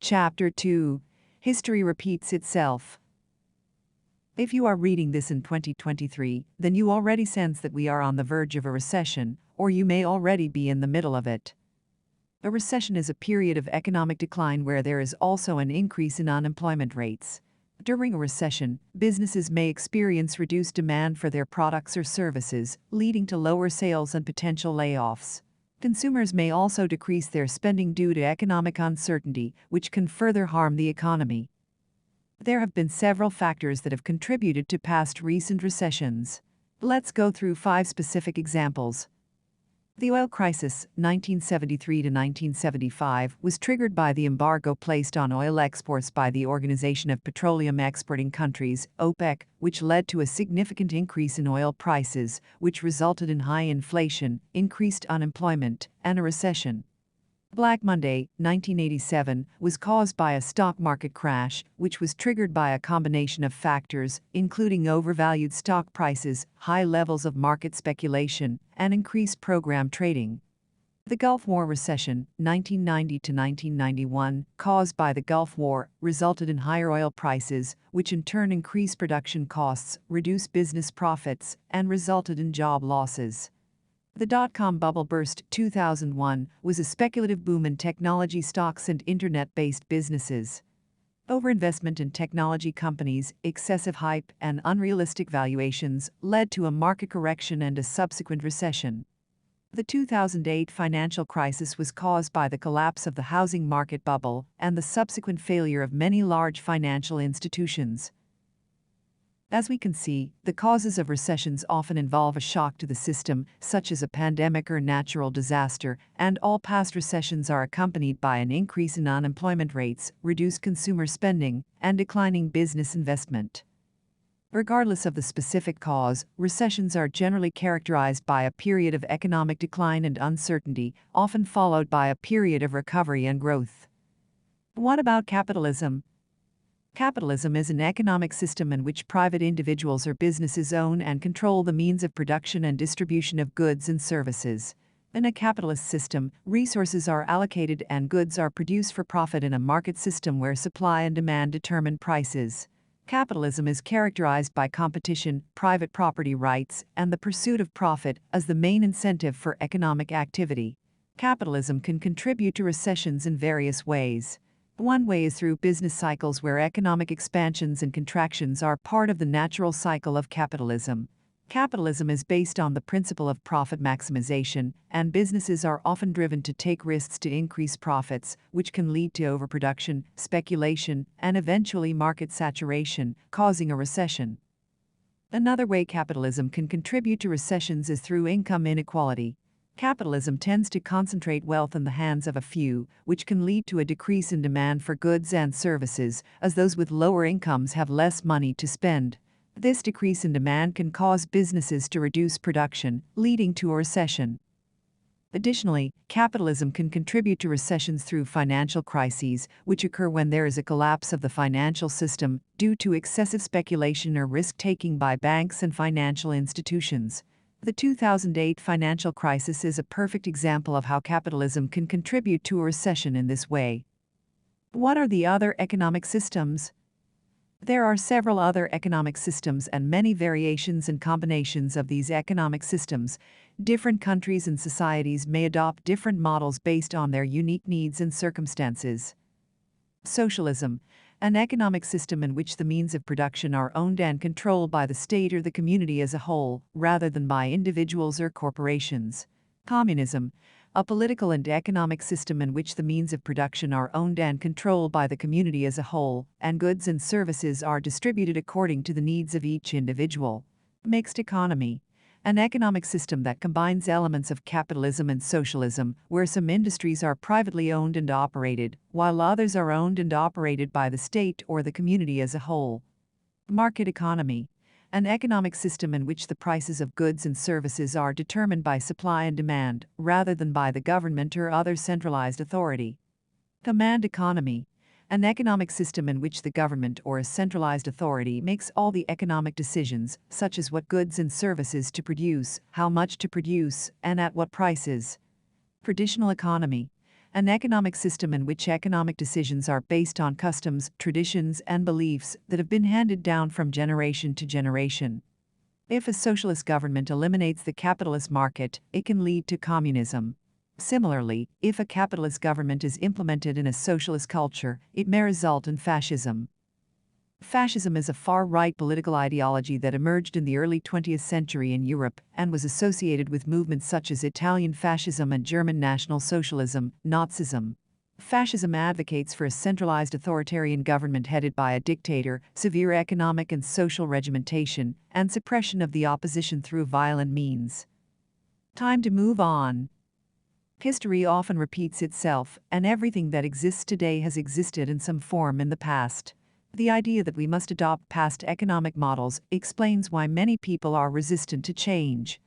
Chapter 2. History Repeats Itself. If you are reading this in 2023, then you already sense that we are on the verge of a recession, or you may already be in the middle of it. A recession is a period of economic decline where there is also an increase in unemployment rates. During a recession, businesses may experience reduced demand for their products or services, leading to lower sales and potential layoffs. Consumers may also decrease their spending due to economic uncertainty, which can further harm the economy. There have been several factors that have contributed to past recent recessions. Let's go through 5 specific examples. The oil crisis, 1973 to 1975, was triggered by the embargo placed on oil exports by the Organization of Petroleum Exporting Countries, OPEC, which led to a significant increase in oil prices, which resulted in high inflation, increased unemployment, and a recession. Black Monday, 1987, was caused by a stock market crash, which was triggered by a combination of factors, including overvalued stock prices, high levels of market speculation, and increased program trading. The Gulf War recession, 1990 to 1991, caused by the Gulf War, resulted in higher oil prices, which in turn increased production costs, reduced business profits, and resulted in job losses. The dot-com bubble burst 2001 was a speculative boom in technology stocks and internet-based businesses. Overinvestment in technology companies, excessive hype, and unrealistic valuations led to a market correction and a subsequent recession. The 2008 financial crisis was caused by the collapse of the housing market bubble and the subsequent failure of many large financial institutions. As we can see, the causes of recessions often involve a shock to the system, such as a pandemic or natural disaster, and all past recessions are accompanied by an increase in unemployment rates, reduced consumer spending, and declining business investment. Regardless of the specific cause, recessions are generally characterized by a period of economic decline and uncertainty, often followed by a period of recovery and growth. What about capitalism? Capitalism is an economic system in which private individuals or businesses own and control the means of production and distribution of goods and services. In a capitalist system, resources are allocated and goods are produced for profit in a market system where supply and demand determine prices. Capitalism is characterized by competition, private property rights, and the pursuit of profit as the main incentive for economic activity. Capitalism can contribute to recessions in various ways. One way is through business cycles where economic expansions and contractions are part of the natural cycle of capitalism. Capitalism is based on the principle of profit maximization, and businesses are often driven to take risks to increase profits, which can lead to overproduction, speculation, and eventually market saturation, causing a recession. Another way capitalism can contribute to recessions is through income inequality. Capitalism tends to concentrate wealth in the hands of a few, which can lead to a decrease in demand for goods and services, as those with lower incomes have less money to spend. This decrease in demand can cause businesses to reduce production, leading to a recession. Additionally, capitalism can contribute to recessions through financial crises, which occur when there is a collapse of the financial system due to excessive speculation or risk-taking by banks and financial institutions. The 2008 financial crisis is a perfect example of how capitalism can contribute to a recession in this way. What are the other economic systems? There are several other economic systems and many variations and combinations of these economic systems. Different countries and societies may adopt different models based on their unique needs and circumstances. Socialism, an economic system in which the means of production are owned and controlled by the state or the community as a whole, rather than by individuals or corporations. Communism, a political and economic system in which the means of production are owned and controlled by the community as a whole, and goods and services are distributed according to the needs of each individual. Mixed economy, an economic system that combines elements of capitalism and socialism, where some industries are privately owned and operated, while others are owned and operated by the state or the community as a whole. Market economy, an economic system in which the prices of goods and services are determined by supply and demand, rather than by the government or other centralized authority. Command economy, an economic system in which the government or a centralized authority makes all the economic decisions, such as what goods and services to produce, how much to produce, and at what prices. Traditional economy, an economic system in which economic decisions are based on customs, traditions, and beliefs that have been handed down from generation to generation. If a socialist government eliminates the capitalist market, it can lead to communism. Similarly, if a capitalist government is implemented in a socialist culture, it may result in fascism. Fascism is a far-right political ideology that emerged in the early 20th century in Europe and was associated with movements such as Italian fascism and German National Socialism, Nazism. Fascism advocates for a centralized authoritarian government headed by a dictator, severe economic and social regimentation, and suppression of the opposition through violent means. Time to move on. History often repeats itself, and everything that exists today has existed in some form in the past. The idea that we must adopt past economic models explains why many people are resistant to change.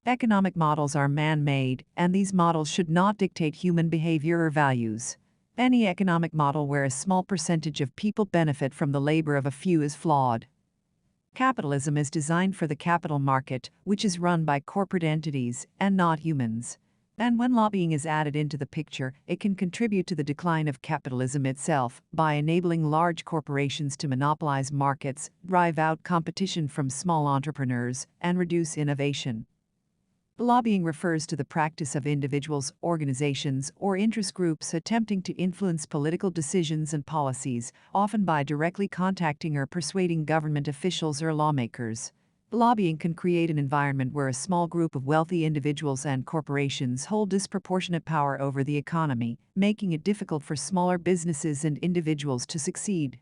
Economic models are man-made, and these models should not dictate human behavior or values. Any economic model where a small percentage of people benefit from the labor of a few is flawed. Capitalism is designed for the capital market, which is run by corporate entities and not humans. And when lobbying is added into the picture, it can contribute to the decline of capitalism itself by enabling large corporations to monopolize markets, drive out competition from small entrepreneurs, and reduce innovation. Lobbying refers to the practice of individuals, organizations, or interest groups attempting to influence political decisions and policies, often by directly contacting or persuading government officials or lawmakers. Lobbying can create an environment where a small group of wealthy individuals and corporations hold disproportionate power over the economy, making it difficult for smaller businesses and individuals to succeed.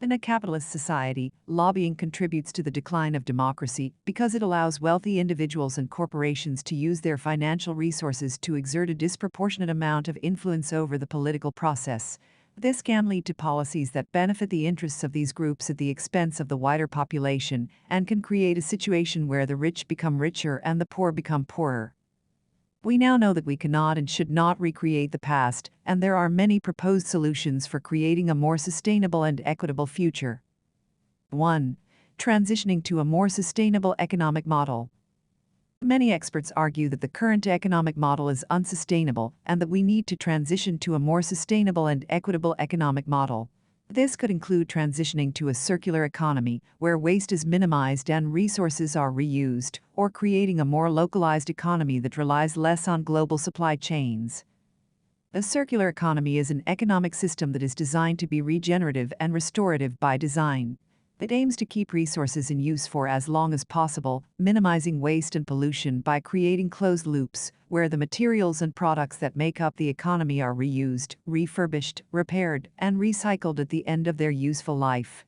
In a capitalist society, lobbying contributes to the decline of democracy because it allows wealthy individuals and corporations to use their financial resources to exert a disproportionate amount of influence over the political process. This can lead to policies that benefit the interests of these groups at the expense of the wider population and can create a situation where the rich become richer and the poor become poorer. We now know that we cannot and should not recreate the past, and there are many proposed solutions for creating a more sustainable and equitable future. 1. Transitioning to a more sustainable economic model. Many experts argue that the current economic model is unsustainable and that we need to transition to a more sustainable and equitable economic model. This could include transitioning to a circular economy, where waste is minimized and resources are reused, or creating a more localized economy that relies less on global supply chains. A circular economy is an economic system that is designed to be regenerative and restorative by design. It aims to keep resources in use for as long as possible, minimizing waste and pollution by creating closed loops, where the materials and products that make up the economy are reused, refurbished, repaired, and recycled at the end of their useful life.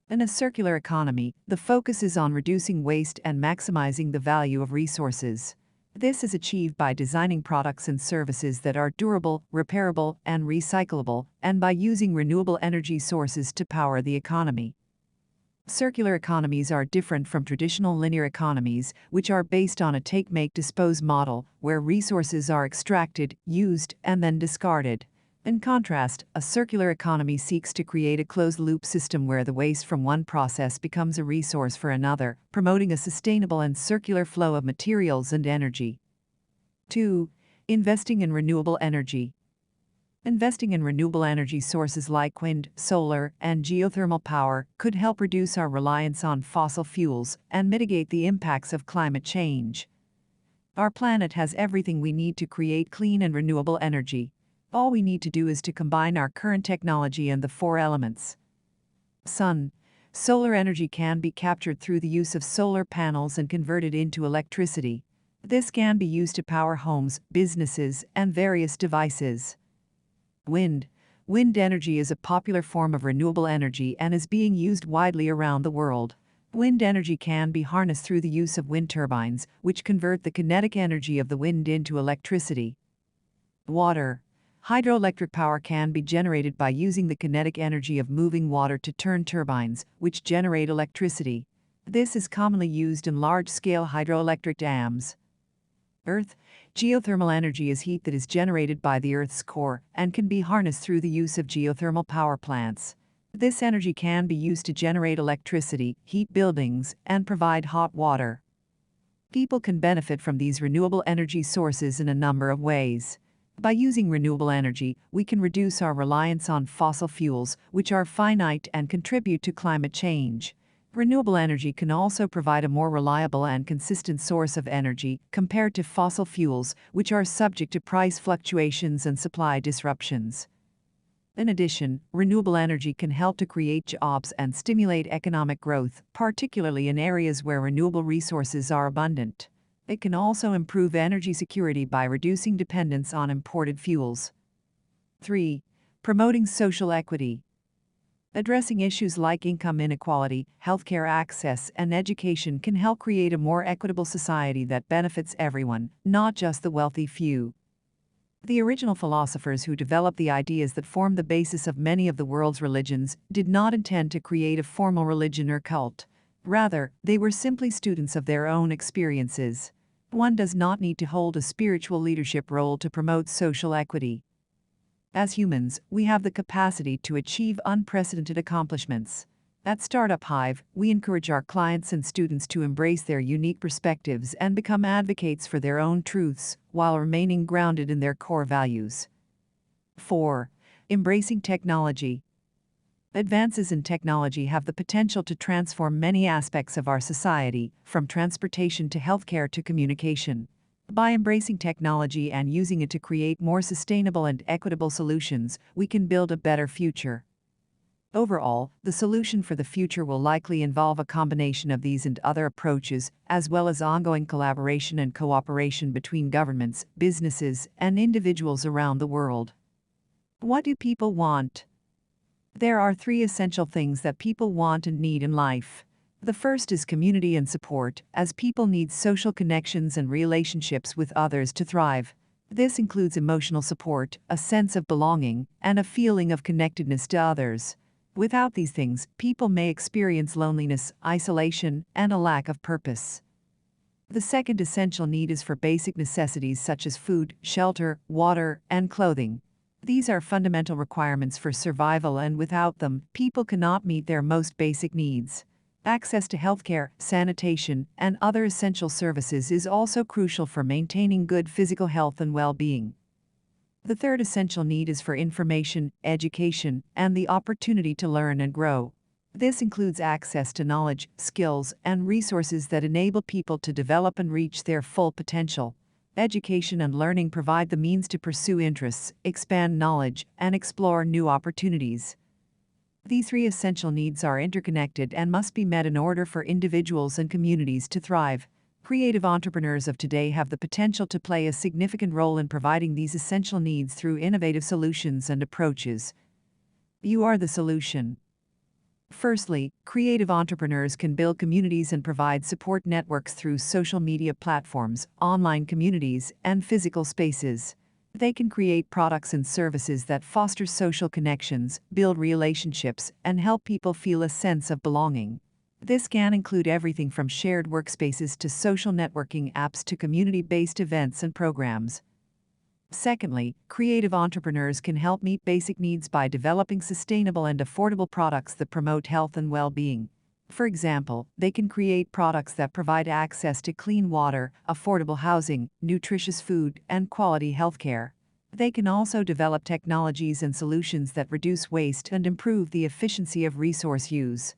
In a circular economy, the focus is on reducing waste and maximizing the value of resources. This is achieved by designing products and services that are durable, repairable, and recyclable, and by using renewable energy sources to power the economy. Circular economies are different from traditional linear economies, which are based on a take-make-dispose model, where resources are extracted, used, and then discarded. In contrast, a circular economy seeks to create a closed-loop system where the waste from one process becomes a resource for another, promoting a sustainable and circular flow of materials and energy. 2. Investing in renewable energy. Investing in renewable energy sources like wind, solar, and geothermal power could help reduce our reliance on fossil fuels and mitigate the impacts of climate change. Our planet has everything we need to create clean and renewable energy. All we need to do is to combine our current technology and the four elements. Sun. Solar energy can be captured through the use of solar panels and converted into electricity. This can be used to power homes, businesses, and various devices. Wind. Wind energy is a popular form of renewable energy and is being used widely around the world. Wind energy can be harnessed through the use of wind turbines, which convert the kinetic energy of the wind into electricity. Water. Hydroelectric power can be generated by using the kinetic energy of moving water to turn turbines, which generate electricity. This is commonly used in large-scale hydroelectric dams. Earth. Geothermal energy is heat that is generated by the Earth's core and can be harnessed through the use of geothermal power plants. This energy can be used to generate electricity, heat buildings, and provide hot water. People can benefit from these renewable energy sources in a number of ways. By using renewable energy, we can reduce our reliance on fossil fuels, which are finite and contribute to climate change. Renewable energy can also provide a more reliable and consistent source of energy compared to fossil fuels, which are subject to price fluctuations and supply disruptions. In addition, renewable energy can help to create jobs and stimulate economic growth, particularly in areas where renewable resources are abundant. It can also improve energy security by reducing dependence on imported fuels. 3. Promoting social equity. Addressing issues like income inequality, healthcare access, and education can help create a more equitable society that benefits everyone, not just the wealthy few. The original philosophers who developed the ideas that form the basis of many of the world's religions did not intend to create a formal religion or cult. Rather, they were simply students of their own experiences. One does not need to hold a spiritual leadership role to promote social equity. As humans, we have the capacity to achieve unprecedented accomplishments. At Startup Hive, we encourage our clients and students to embrace their unique perspectives and become advocates for their own truths while remaining grounded in their core values. 4. Embracing technology. Advances in technology have the potential to transform many aspects of our society, from transportation to healthcare to communication. By embracing technology and using it to create more sustainable and equitable solutions, we can build a better future. Overall, the solution for the future will likely involve a combination of these and other approaches, as well as ongoing collaboration and cooperation between governments, businesses, and individuals around the world. What do people want? There are 3 essential things that people want and need in life. The first is community and support, as people need social connections and relationships with others to thrive. This includes emotional support, a sense of belonging, and a feeling of connectedness to others. Without these things, people may experience loneliness, isolation, and a lack of purpose. The second essential need is for basic necessities such as food, shelter, water, and clothing. These are fundamental requirements for survival, and without them, people cannot meet their most basic needs. Access to healthcare, sanitation, and other essential services is also crucial for maintaining good physical health and well-being. The third essential need is for information, education, and the opportunity to learn and grow. This includes access to knowledge, skills, and resources that enable people to develop and reach their full potential. Education and learning provide the means to pursue interests, expand knowledge, and explore new opportunities. These 3 essential needs are interconnected and must be met in order for individuals and communities to thrive. Creative entrepreneurs of today have the potential to play a significant role in providing these essential needs through innovative solutions and approaches. You are the solution. Firstly, creative entrepreneurs can build communities and provide support networks through social media platforms, online communities, and physical spaces. They can create products and services that foster social connections, build relationships, and help people feel a sense of belonging. This can include everything from shared workspaces to social networking apps to community-based events and programs. Secondly, creative entrepreneurs can help meet basic needs by developing sustainable and affordable products that promote health and well-being. For example, they can create products that provide access to clean water, affordable housing, nutritious food, and quality healthcare. They can also develop technologies and solutions that reduce waste and improve the efficiency of resource use.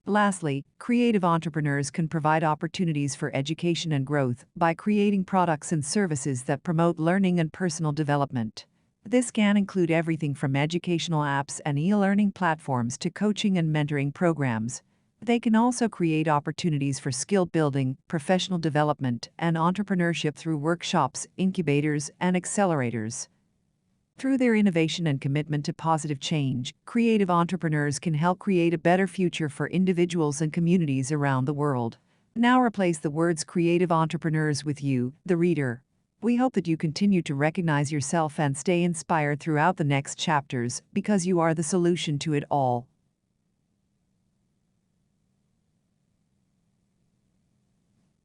Lastly, creative entrepreneurs can provide opportunities for education and growth by creating products and services that promote learning and personal development. This can include everything from educational apps and e-learning platforms to coaching and mentoring programs. They can also create opportunities for skill building, professional development, and entrepreneurship through workshops, incubators, and accelerators. Through their innovation and commitment to positive change, creative entrepreneurs can help create a better future for individuals and communities around the world. Now replace the words creative entrepreneurs with you, the reader. We hope that you continue to recognize yourself and stay inspired throughout the next chapters, because you are the solution to it all.